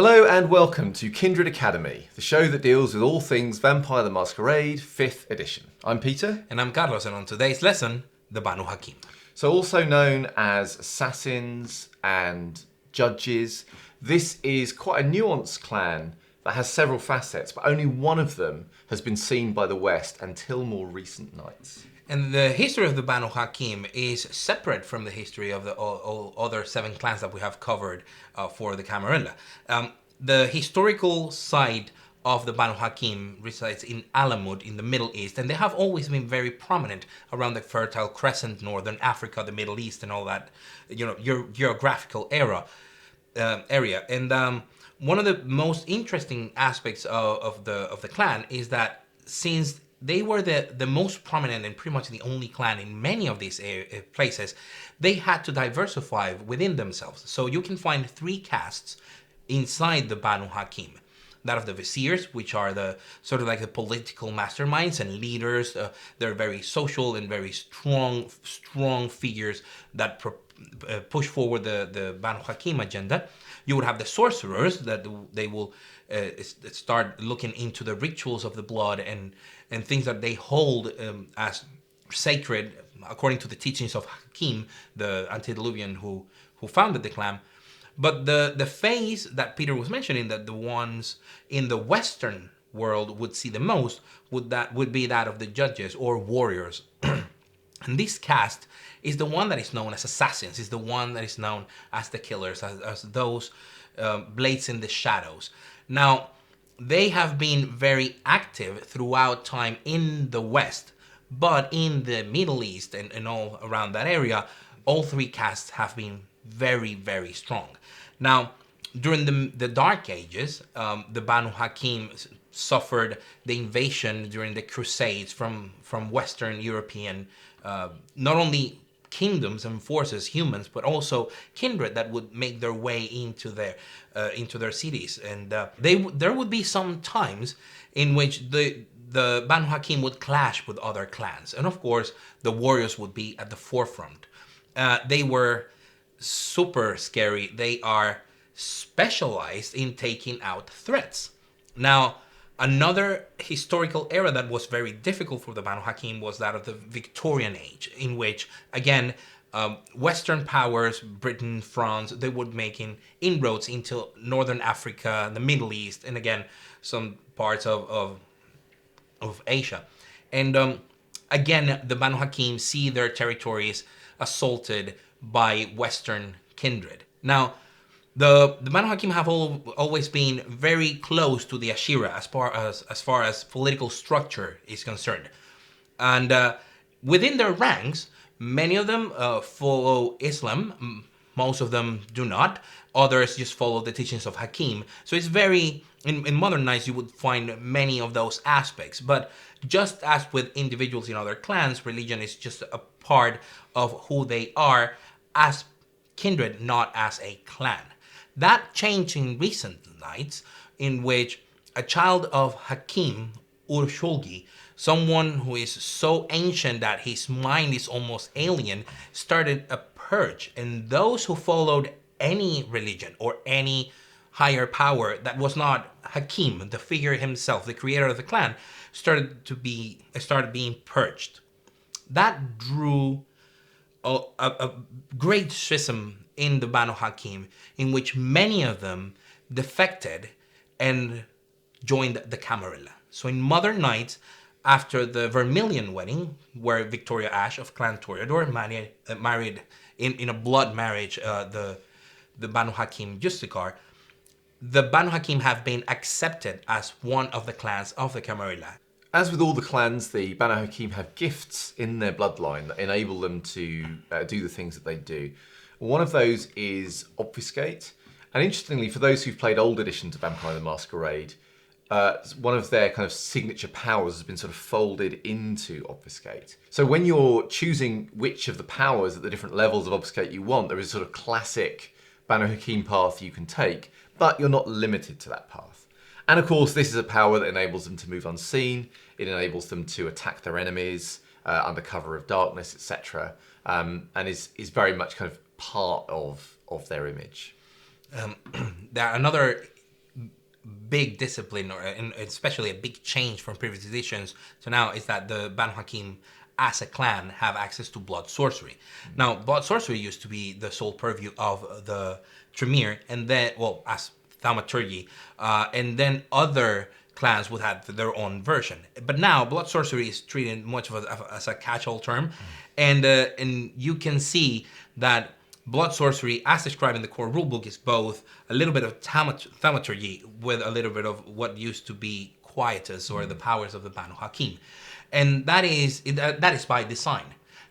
Hello and welcome to Kindred Academy, the show that deals with all things Vampire the Masquerade 5th edition. I'm Peter. And I'm Carlos, and on today's lesson, the Banu Haqim. So also known as assassins and judges, this is quite a nuanced clan that has several facets, but only one of them has been seen by the West until more recent nights. And the history of the Banu Haqim is separate from the history of the all other 7 clans that we have covered for the Camarilla. The historical side of the Banu Haqim resides in Alamut in the Middle East, and they have always been very prominent around the Fertile Crescent, Northern Africa, the Middle East, and all that, your geographical area. And one of the most interesting aspects of the clan is that since they were the most prominent and pretty much the only clan in many of these places, they had to diversify within themselves. So you can find 3 castes inside the Banu Haqim. That of the Viziers, which are the sort of like the political masterminds and leaders. They're very social and very strong figures that push forward the Banu Haqim agenda. You would have the sorcerers that they will start looking into the rituals of the blood and things that they hold as sacred according to the teachings of Hakim, the antediluvian who founded the clan. But the phase that Peter was mentioning, that the ones in the Western world would see the most, would be that of the judges or warriors. And this caste is the one that is known as assassins, is the one that is known as the killers, as those blades in the shadows. Now, they have been very active throughout time in the West, but in the Middle East and all around that area, all 3 castes have been very, very strong. Now, during the Dark Ages, the Banu Haqim suffered the invasion during the Crusades from Western European, not only kingdoms and forces, humans, but also kindred that would make their way into their cities. And there would be some times in which the Banu Haqim would clash with other clans. And of course, the warriors would be at the forefront. They were super scary. They are specialized in taking out threats. Now, another historical era that was very difficult for the Banu Haqim was that of the Victorian age, in which, again, Western powers, Britain, France, they were making inroads into Northern Africa, the Middle East, and again, some parts of Asia. And again, the Banu Haqim see their territories assaulted by Western kindred. Now, the Banu Haqim have always been very close to the Ashira as far as political structure is concerned. And within their ranks, many of them follow Islam. Most of them do not. Others just follow the teachings of Hakim. So it's very, in modern nights, you would find many of those aspects. But just as with individuals in other clans, religion is just a part of who they are as kindred, not as a clan. That changed in recent nights, in which a child of Hakim, Urshulgi, someone who is so ancient that his mind is almost alien, started a purge. And those who followed any religion or any higher power that was not Hakim, the figure himself, the creator of the clan, started being purged. That drew a great schism in the Banu Haqim, in which many of them defected and joined the Camarilla. So in modern nights, after the Vermilion wedding, where Victoria Ash of Clan Toreador married in a blood marriage the Banu Haqim Justicar, the Banu Haqim have been accepted as one of the clans of the Camarilla. As with all the clans, the Banu Haqim have gifts in their bloodline that enable them to do the things that they do. One of those is Obfuscate. And interestingly, for those who've played old editions of Vampire the Masquerade, one of their kind of signature powers has been sort of folded into Obfuscate. So when you're choosing which of the powers at the different levels of Obfuscate you want, there is a sort of classic Banu Haqim path you can take, but you're not limited to that path. And of course, this is a power that enables them to move unseen. It enables them to attack their enemies under cover of darkness, etc. And is very much kind of part of their image. Another big discipline, and especially a big change from previous editions to now, is that the Banu Haqim as a clan have access to blood sorcery. Now, blood sorcery used to be the sole purview of the Tremere, and then, well, as thaumaturgy, and then other clans would have their own version. But now, blood sorcery is treated much as a catch-all term, and you can see that blood sorcery, as described in the core rulebook, is both a little bit of thaumaturgy with a little bit of what used to be quietus, or the powers of the Banu Haqim. And that is by design.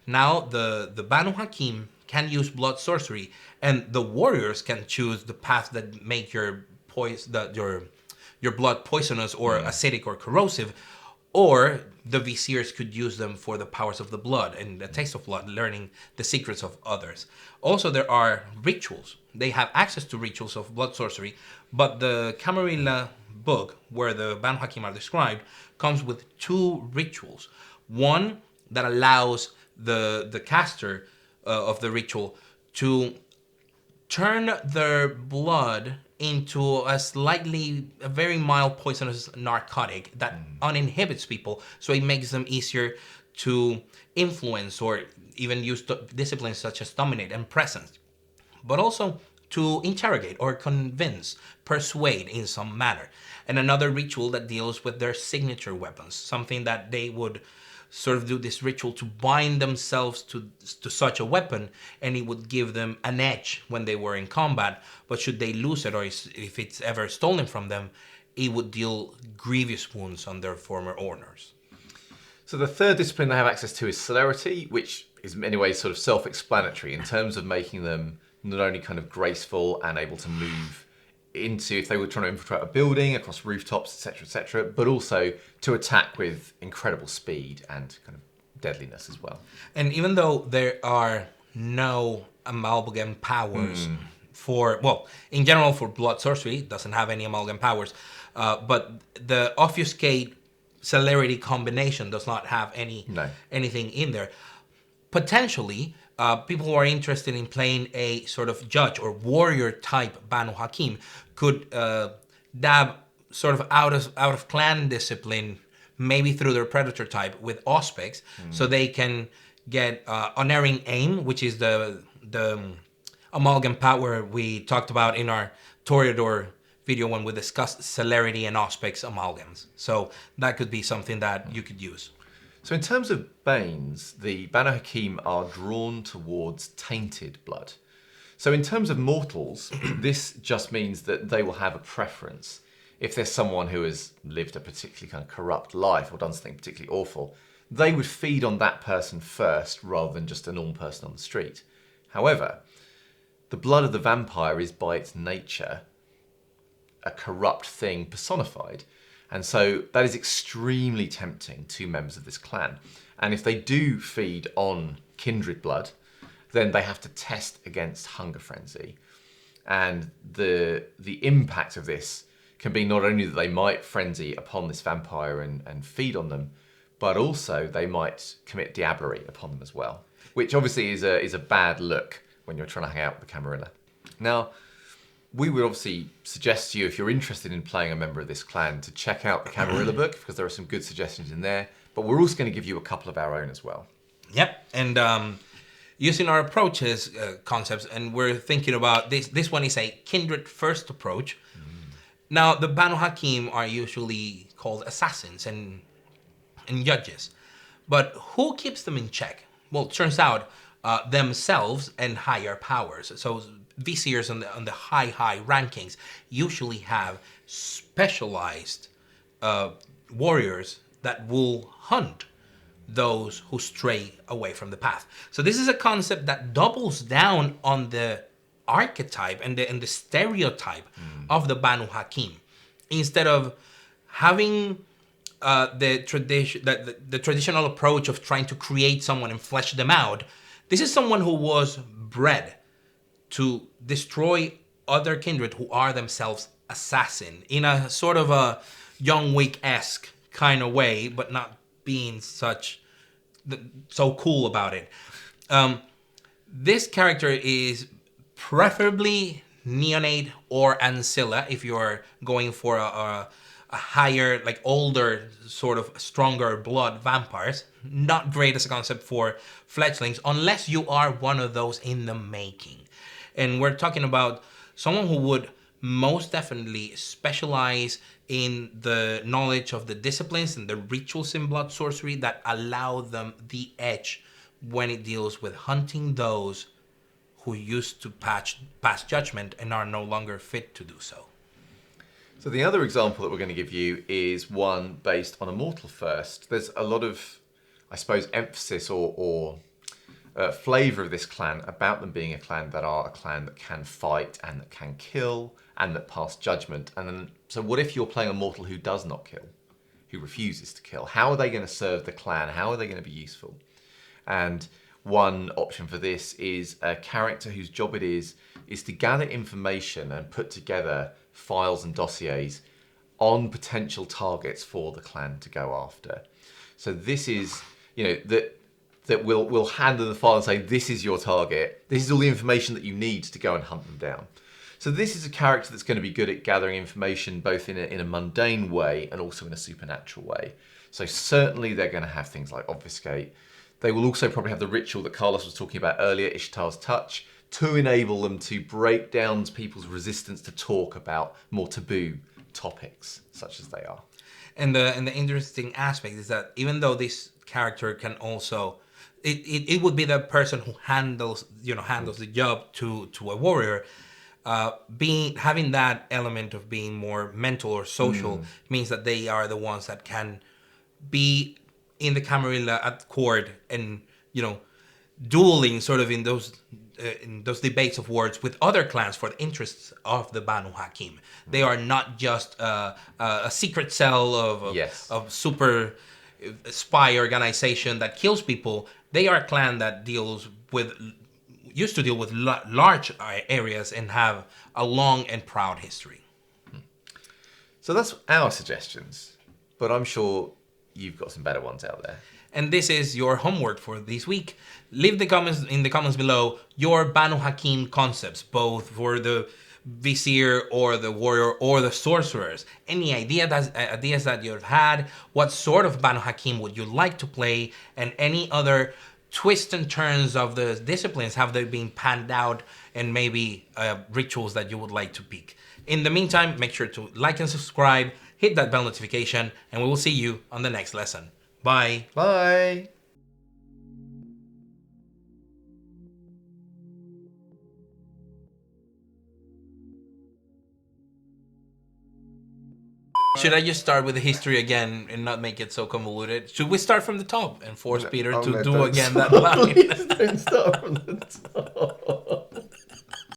Now the Banu Haqim can use blood sorcery, and the warriors can choose the path that make your blood poisonous or acidic or corrosive, or the viziers could use them for the powers of the blood and the taste of blood, learning the secrets of others. Also, there are rituals. They have access to rituals of blood sorcery, but the Camarilla book, where the Banu Haqim are described, comes with 2 rituals. One that allows the caster of the ritual to turn their blood into a very mild poisonous narcotic that uninhibits people, so it makes them easier to influence or even use disciplines such as dominate and presence, but also to interrogate or convince, persuade in some manner. And another ritual that deals with their signature weapons, something that they would sort of do this ritual to bind themselves to such a weapon, and it would give them an edge when they were in combat. But should they lose it, or if it's ever stolen from them, it would deal grievous wounds on their former owners. So the third discipline they have access to is celerity, which is in many ways sort of self-explanatory in terms of making them not only kind of graceful and able to move into, if they were trying to infiltrate a building, across rooftops, etc., but also to attack with incredible speed and kind of deadliness as well. And even though there are no amalgam powers in general for blood sorcery, it doesn't have any amalgam powers, but the obfuscate celerity combination does not have anything in there. Potentially, people who are interested in playing a sort of judge or warrior type Banu Haqim could dab sort of out of clan discipline, maybe through their predator type with Auspex, so they can get unerring aim, which is the amalgam power we talked about in our Toreador video when we discussed celerity and Auspex amalgams. So that could be something that you could use. So in terms of Banes, the Banu Haqim are drawn towards tainted blood. So in terms of mortals, this just means that they will have a preference. If there's someone who has lived a particularly kind of corrupt life or done something particularly awful, they would feed on that person first rather than just a normal person on the street. However, the blood of the vampire is by its nature a corrupt thing personified. And so that is extremely tempting to members of this clan. And if they do feed on kindred blood, then they have to test against hunger frenzy. And the impact of this can be not only that they might frenzy upon this vampire and feed on them, but also they might commit diablerie upon them as well, which obviously is a bad look when you're trying to hang out with the Camarilla. Now, we would obviously suggest to you, if you're interested in playing a member of this clan, to check out the Camarilla book, because there are some good suggestions in there. But we're also going to give you a couple of our own as well. Yep, and using our approaches concepts, and we're thinking about this. This one is a kindred first approach. Now, the Banu Haqim are usually called assassins and judges. But who keeps them in check? Well, it turns out themselves and higher powers. So viziers on the high rankings usually have specialized warriors that will hunt those who stray away from the path. So this is a concept that doubles down on the archetype and the stereotype of the Banu Haqim. Instead of having the traditional approach of trying to create someone and flesh them out, this is someone who was bred to destroy other kindred who are themselves assassin in a sort of a John Wick-esque kind of way, but not being so cool about it. This character is preferably neonate or ancilla if you're going for a higher, like older, sort of stronger blood vampires. Not great as a concept for fledglings unless you are one of those in the making. And we're talking about someone who would most definitely specialize in the knowledge of the disciplines and the rituals in blood sorcery that allow them the edge when it deals with hunting those who used to pass judgment and are no longer fit to do so. So the other example that we're going to give you is one based on a mortal first. There's a lot of, I suppose, emphasis or flavour of this clan about them being a clan that can fight and that can kill and that pass judgment. And then, so what if you're playing a mortal who does not kill, who refuses to kill? How are they going to serve the clan? How are they going to be useful? And one option for this is a character whose job it is to gather information and put together files and dossiers on potential targets for the clan to go after. So this is, that will hand them the file and say, this is your target. This is all the information that you need to go and hunt them down. So this is a character that's going to be good at gathering information both in a mundane way and also in a supernatural way. So certainly they're going to have things like obfuscate. They will also probably have the ritual that Carlos was talking about earlier, Ishtar's Touch, to enable them to break down people's resistance to talk about more taboo topics, such as they are. And the interesting aspect is that even though this character can also, it would be the person who handles the job to a warrior. Having that element of being more mental or social means that they are the ones that can be in the Camarilla at court and dueling sort of in those debates of words with other clans for the interests of the Banu Haqim. They are not just a secret cell of super spy organization that kills people. They are a clan that used to deal with large areas and have a long and proud history. So that's our suggestions, but I'm sure you've got some better ones out there. And this is your homework for this week. Leave in the comments below your Banu Haqim concepts, both for the Vizier or the Warrior or the Sorcerers. Any ideas that you've had, what sort of Banu Haqim would you like to play, and any other twists and turns of the disciplines have they been panned out, and maybe rituals that you would like to pick. In the meantime, make sure to like and subscribe, hit that bell notification, and we will see you on the next lesson. Bye. Bye. Should I just start with the history again and not make it so convoluted? Should we start from the top and force Peter to do again that line? Please don't start from the top.